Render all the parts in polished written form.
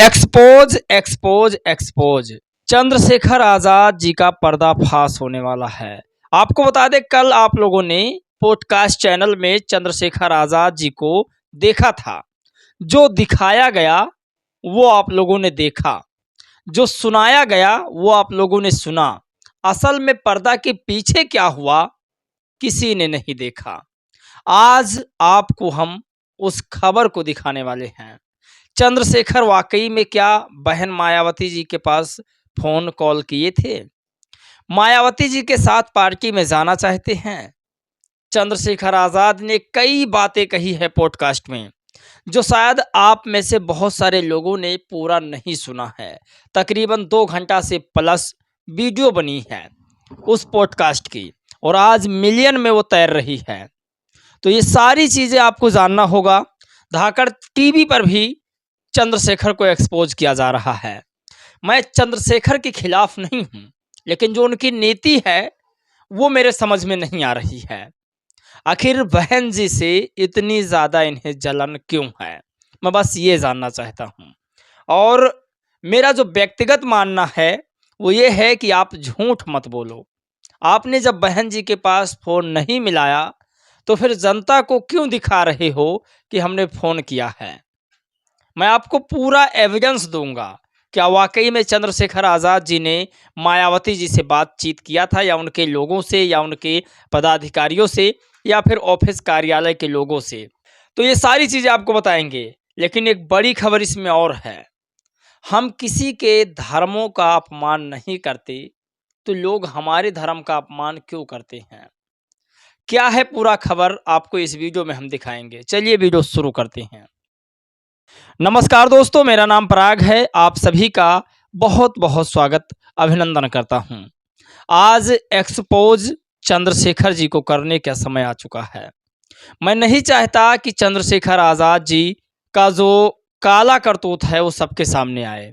Expose expose expose Chandrashekhar Azad ji का पर्दाफाश होने वाला है। आपको बता दें, कल आप लोगों ने पॉडकास्ट चैनल में चंद्रशेखर आजाद जी को देखा था। जो दिखाया गया वो आप लोगों ने देखा, जो सुनाया गया वो आप लोगों ने सुना। असल में पर्दा के पीछे क्या हुआ किसी ने नहीं देखा। आज आपको हम उस खबर को दिखाने वाले हैं। चंद्रशेखर वाकई में क्या बहन मायावती जी के पास फोन कॉल किए थे? मायावती जी के साथ पार्टी में जाना चाहते हैं? चंद्रशेखर आजाद ने कई बातें कही है पॉडकास्ट में, जो शायद आप में से बहुत सारे लोगों ने पूरा नहीं सुना है। तकरीबन 2 घंटा से प्लस वीडियो बनी है उस पॉडकास्ट की, और आज मिलियन में वो तैर रही है। तो ये सारी चीज़ें आपको जानना होगा। धाकड़ टीवी पर भी चंद्रशेखर को एक्सपोज किया जा रहा है। मैं चंद्रशेखर के खिलाफ नहीं हूँ, लेकिन जो उनकी नीति है वो मेरे समझ में नहीं आ रही है। आखिर बहन जी से इतनी ज़्यादा इन्हें जलन क्यों है, मैं बस ये जानना चाहता हूँ। और मेरा जो व्यक्तिगत मानना है वो ये है कि आप झूठ मत बोलो। आपने जब बहन जी के पास फ़ोन नहीं मिलाया तो फिर जनता को क्यों दिखा रहे हो कि हमने फ़ोन किया है? मैं आपको पूरा एविडेंस दूंगा। क्या वाकई में चंद्रशेखर आज़ाद जी ने मायावती जी से बातचीत किया था, या उनके लोगों से, या उनके पदाधिकारियों से, या फिर ऑफिस कार्यालय के लोगों से? तो ये सारी चीज़ें आपको बताएंगे। लेकिन एक बड़ी खबर इसमें और है। हम किसी के धर्मों का अपमान नहीं करते, तो लोग हमारे धर्म का अपमान क्यों करते हैं? क्या है पूरा खबर आपको इस वीडियो में हम दिखाएंगे। चलिए वीडियो शुरू करते हैं। नमस्कार दोस्तों, मेरा नाम पराग है। आप सभी का बहुत बहुत स्वागत, अभिनंदन करता हूं। आज एक्सपोज चंद्रशेखर जी को करने का समय आ चुका है। मैं नहीं चाहता कि चंद्रशेखर आज़ाद जी का जो काला करतूत है वो सबके सामने आए,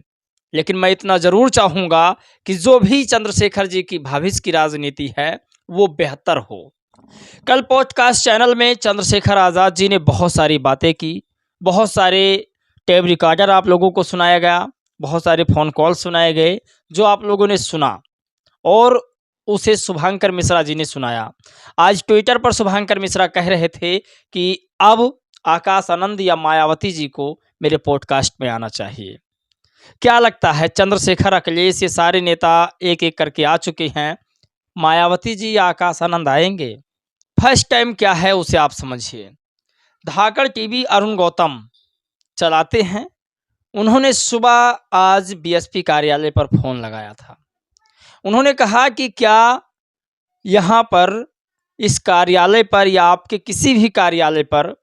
लेकिन मैं इतना ज़रूर चाहूँगा कि जो भी चंद्रशेखर जी की भविष्य की राजनीति है वो बेहतर हो। कल पॉडकास्ट चैनल में चंद्रशेखर आज़ाद जी ने बहुत सारी बातें की, बहुत सारे टेप रिकॉर्डर आप लोगों को सुनाया गया, बहुत सारे फ़ोन कॉल सुनाए गए जो आप लोगों ने सुना, और उसे शुभंकर मिश्रा जी ने सुनाया। आज ट्विटर पर शुभंकर मिश्रा कह रहे थे कि अब आकाश आनंद या मायावती जी को मेरे पॉडकास्ट में आना चाहिए। क्या लगता है, चंद्रशेखर, अखिलेश, ये सारे नेता एक एक करके आ चुके हैं, मायावती जी या आकाश आनंद आएंगे? फर्स्ट टाइम क्या है उसे आप समझिए। धाकड़ टीवी अरुण गौतम चलाते हैं। उन्होंने सुबह आज बीएसपी कार्यालय पर फ़ोन लगाया था। उन्होंने कहा कि क्या यहाँ पर इस कार्यालय पर या आपके किसी भी कार्यालय पर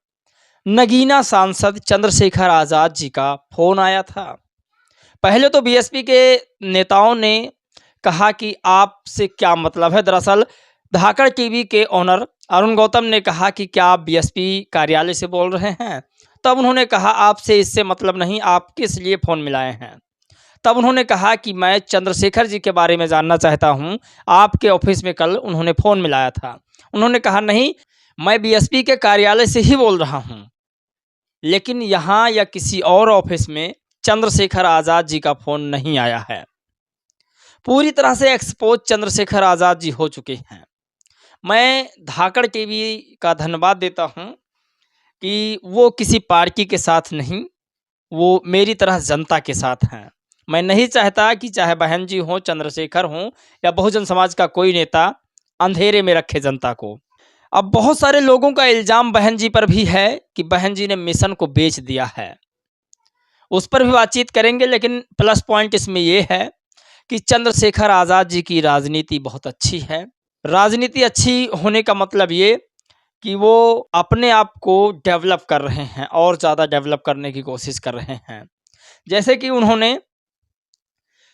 नगीना सांसद चंद्रशेखर आज़ाद जी का फ़ोन आया था? पहले तो बीएसपी के नेताओं ने कहा कि आपसे क्या मतलब है। दरअसल धाकड़ टीवी के ओनर अरुण गौतम ने कहा कि क्या आप बीएसपी कार्यालय से बोल रहे हैं? तब उन्होंने कहा आपसे इससे मतलब नहीं, आप किस लिए फ़ोन मिलाए हैं? तब उन्होंने कहा कि मैं चंद्रशेखर जी के बारे में जानना चाहता हूं, आपके ऑफिस में कल उन्होंने फ़ोन मिलाया था। उन्होंने कहा नहीं, मैं बीएसपी के कार्यालय से ही बोल रहा हूं, लेकिन यहाँ या किसी और ऑफिस में चंद्रशेखर आज़ाद जी का फ़ोन नहीं आया है। पूरी तरह से एक्सपोज चंद्रशेखर आज़ाद जी हो चुके हैं। मैं धाकड़ टीवी का धन्यवाद देता हूं कि वो किसी पार्टी के साथ नहीं, वो मेरी तरह जनता के साथ हैं। मैं नहीं चाहता कि चाहे बहन जी हों, चंद्रशेखर हों, या बहुजन समाज का कोई नेता अंधेरे में रखे जनता को। अब बहुत सारे लोगों का इल्ज़ाम बहन जी पर भी है कि बहन जी ने मिशन को बेच दिया है। उस पर भी बातचीत करेंगे, लेकिन प्लस पॉइंट इसमें यह है कि चंद्रशेखर आज़ाद जी की राजनीति बहुत अच्छी है। राजनीति अच्छी होने का मतलब ये कि वो अपने आप को डेवलप कर रहे हैं, और ज़्यादा डेवलप करने की कोशिश कर रहे हैं। जैसे कि उन्होंने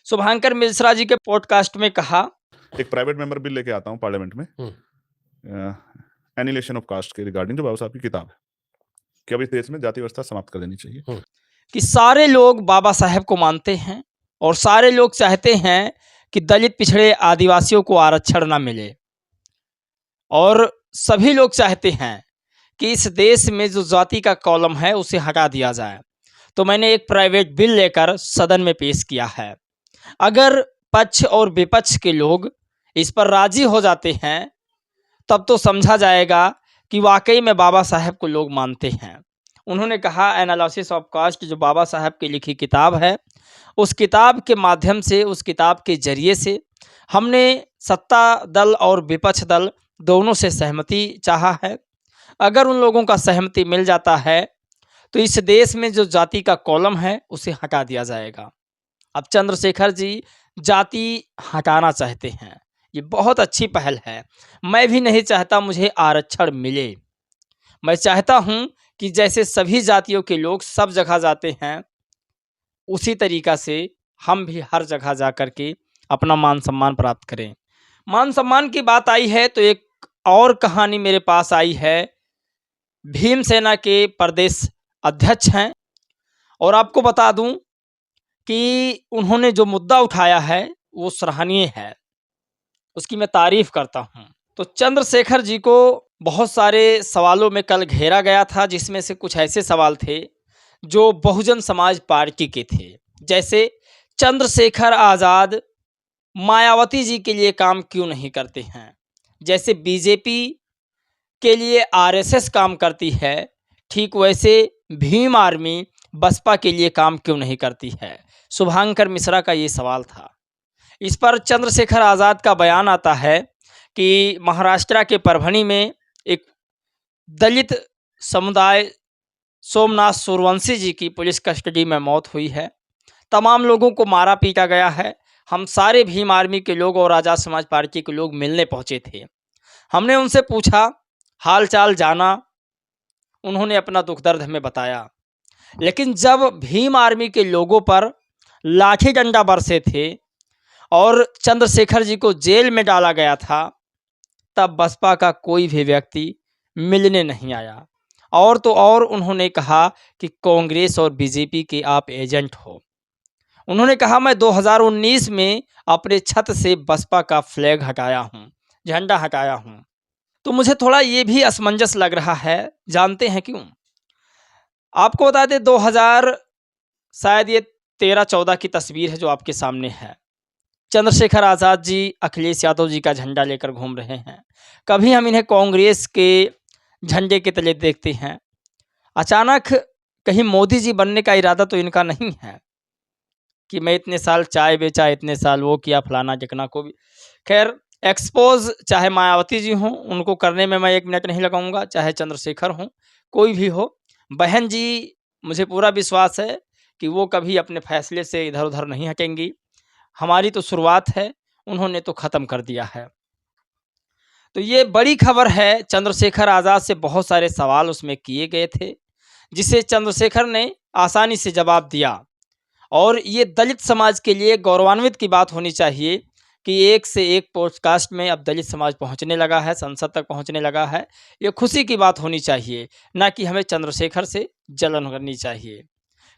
शुभंकर मिश्रा जी के पॉडकास्ट में कहा, एक प्राइवेट मेंबर बिल लेके आता हूँ पार्लियामेंट में, एनिलेशन ऑफ कास्ट के रिगार्डिंग, जो बाबा साहब की किताब है कि अब इस देश में जाति व्यवस्था समाप्त कर देनी चाहिए, कि सारे लोग बाबा साहेब को मानते हैं और सारे लोग चाहते हैं कि दलित, पिछड़े, आदिवासियों को आरक्षण ना मिले, और सभी लोग चाहते हैं कि इस देश में जो जाति का कॉलम है उसे हटा दिया जाए। तो मैंने एक प्राइवेट बिल लेकर सदन में पेश किया है। अगर पक्ष और विपक्ष के लोग इस पर राजी हो जाते हैं तब तो समझा जाएगा कि वाकई में बाबा साहब को लोग मानते हैं। उन्होंने कहा एनालिसिस ऑफ कास्ट जो बाबा साहब की लिखी किताब है, उस किताब के माध्यम से, उस किताब के ज़रिए से हमने सत्ता दल और विपक्ष दल दोनों से सहमति चाहा है। अगर उन लोगों का सहमति मिल जाता है तो इस देश में जो जाति का कॉलम है उसे हटा दिया जाएगा। अब चंद्रशेखर जी जाति हटाना चाहते हैं, ये बहुत अच्छी पहल है। मैं भी नहीं चाहता मुझे आरक्षण मिले। मैं चाहता हूं कि जैसे सभी जातियों के लोग सब जगह जाते हैं, उसी तरीक़ा से हम भी हर जगह जा कर के अपना मान सम्मान प्राप्त करें। मान सम्मान की बात आई है तो एक और कहानी मेरे पास आई है। भीमसेना के प्रदेश अध्यक्ष हैं और आपको बता दूं कि उन्होंने जो मुद्दा उठाया है वो सराहनीय है, उसकी मैं तारीफ़ करता हूं। तो चंद्रशेखर जी को बहुत सारे सवालों में कल घेरा गया था, जिसमें से कुछ ऐसे सवाल थे जो बहुजन समाज पार्टी के थे। जैसे चंद्रशेखर आज़ाद मायावती जी के लिए काम क्यों नहीं करते हैं? जैसे बीजेपी के लिए आरएसएस काम करती है, ठीक वैसे भीम आर्मी बसपा के लिए काम क्यों नहीं करती है? शुभांकर मिश्रा का ये सवाल था। इस पर चंद्रशेखर आज़ाद का बयान आता है कि महाराष्ट्र के परभणी में एक दलित समुदाय सोमनाथ सूर्यवंशी जी की पुलिस कस्टडी में मौत हुई है। तमाम लोगों को मारा पीटा गया है। हम सारे भीम आर्मी के लोग और आज़ाद समाज पार्टी के लोग मिलने पहुंचे थे। हमने उनसे पूछा, हाल चाल जाना, उन्होंने अपना दुख दर्द हमें बताया। लेकिन जब भीम आर्मी के लोगों पर लाठी डंडा बरसे थे और चंद्रशेखर जी को जेल में डाला गया था, तब बसपा का कोई भी व्यक्ति मिलने नहीं आया। और तो और उन्होंने कहा कि कांग्रेस और बीजेपी के आप एजेंट हो। उन्होंने कहा मैं 2019 में अपने छत से बसपा का फ्लैग हटाया हूँ, झंडा हटाया हूँ। तो मुझे थोड़ा ये भी असमंजस लग रहा है, जानते हैं क्यों? आपको बता दें 2000 शायद ये 13-14 की तस्वीर है जो आपके सामने है। चंद्रशेखर आज़ाद जी अखिलेश यादव जी का झंडा लेकर घूम रहे हैं। कभी हम इन्हें कांग्रेस के झंडे के तले देखते हैं। अचानक कहीं मोदी जी बनने का इरादा तो इनका नहीं है कि मैं इतने साल चाय बेचा, इतने साल वो किया, फलाना ढिकना को भी। खैर, एक्सपोज चाहे मायावती जी हों, उनको करने में मैं 1 मिनट नहीं लगाऊंगा, चाहे चंद्रशेखर हों, कोई भी हो। बहन जी, मुझे पूरा विश्वास है कि वो कभी अपने फैसले से इधर उधर नहीं हटेंगी। हमारी तो शुरुआत है, उन्होंने तो ख़त्म कर दिया है। तो ये बड़ी खबर है। चंद्रशेखर आज़ाद से बहुत सारे सवाल उसमें किए गए थे, जिसे चंद्रशेखर ने आसानी से जवाब दिया। और ये दलित समाज के लिए गौरवान्वित की बात होनी चाहिए कि एक से एक पॉडकास्ट में अब दलित समाज पहुंचने लगा है, संसद तक पहुंचने लगा है। ये खुशी की बात होनी चाहिए, ना कि हमें चंद्रशेखर से जलन करनी चाहिए।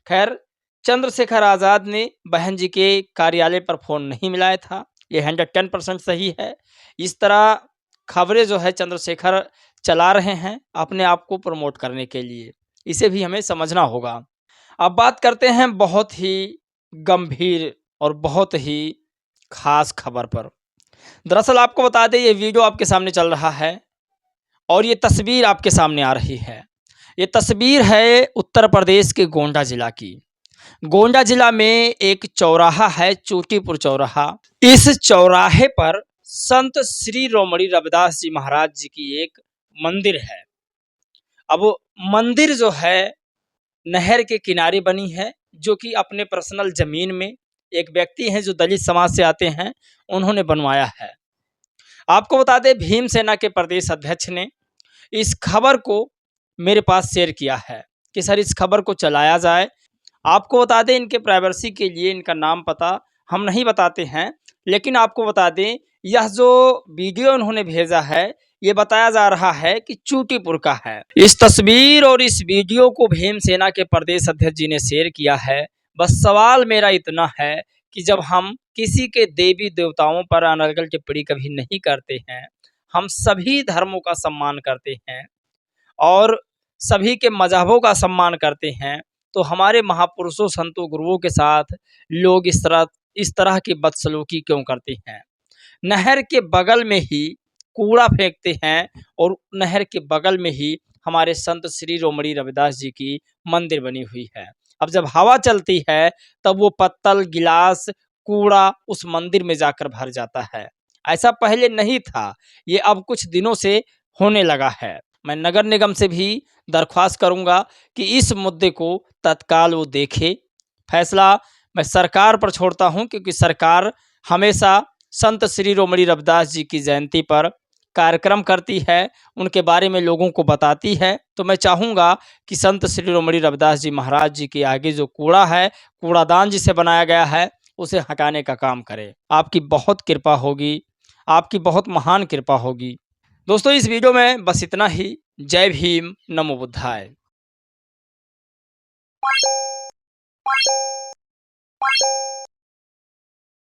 खैर, चंद्रशेखर आज़ाद ने बहन जी के कार्यालय पर फ़ोन नहीं मिलाया था, ये 110% सही है। इस तरह खबरें जो है चंद्रशेखर चला रहे हैं अपने आप को प्रमोट करने के लिए, इसे भी हमें समझना होगा। अब बात करते हैं बहुत ही गंभीर और बहुत ही खास खबर पर। दरअसल आपको बता दें, ये वीडियो आपके सामने चल रहा है और ये तस्वीर आपके सामने आ रही है। ये तस्वीर है उत्तर प्रदेश के गोंडा जिला की। गोंडा जिला में एक चौराहा है, चोटीपुर चौराहा। इस चौराहे पर संत श्री रोमड़ी रविदास जी महाराज जी की एक मंदिर है। अब मंदिर जो है नहर के किनारे बनी है, जो कि अपने पर्सनल जमीन में एक व्यक्ति हैं जो दलित समाज से आते हैं, उन्होंने बनवाया है। आपको बता दें, भीमसेना के प्रदेश अध्यक्ष ने इस खबर को मेरे पास शेयर किया है कि सर इस खबर को चलाया जाए। आपको बता दें, इनके प्राइवेसी के लिए इनका नाम पता हम नहीं बताते हैं, लेकिन आपको बता दें यह जो वीडियो उन्होंने भेजा है ये बताया जा रहा है कि चूटीपुर का है। इस तस्वीर और इस वीडियो को भीमसेना के प्रदेश अध्यक्ष जी ने शेयर किया है। बस सवाल मेरा इतना है कि जब हम किसी के देवी देवताओं पर अनर्गल टिप्पणी कभी नहीं करते हैं, हम सभी धर्मों का सम्मान करते हैं और सभी के मजहबों का सम्मान करते हैं, तो हमारे महापुरुषों संतों गुरुओं के साथ लोग इस तरह की बदसलूकी क्यों करते हैं। नहर के बगल में ही कूड़ा फेंकते हैं और नहर के बगल में ही हमारे संत श्री रोमड़ी रविदास जी की मंदिर बनी हुई है। अब जब हवा चलती है तब वो पत्तल गिलास कूड़ा उस मंदिर में जाकर भर जाता है। ऐसा पहले नहीं था, ये अब कुछ दिनों से होने लगा है। मैं नगर निगम से भी दरख्वास्त करूंगा कि इस मुद्दे को तत्काल वो देखे। फैसला मैं सरकार पर छोड़ता हूं, क्योंकि सरकार हमेशा संत श्री रोमड़ी रविदास जी की जयंती पर कार्यक्रम करती है, उनके बारे में लोगों को बताती है। तो मैं चाहूँगा कि संत श्री रोमड़ी रविदास जी महाराज जी के आगे जो कूड़ा है, कूड़ादान जिसे बनाया गया है, उसे हटाने का काम करें। आपकी बहुत कृपा होगी, आपकी बहुत महान कृपा होगी। दोस्तों, इस वीडियो में बस इतना ही। जय भीम, नमो बुद्धाय।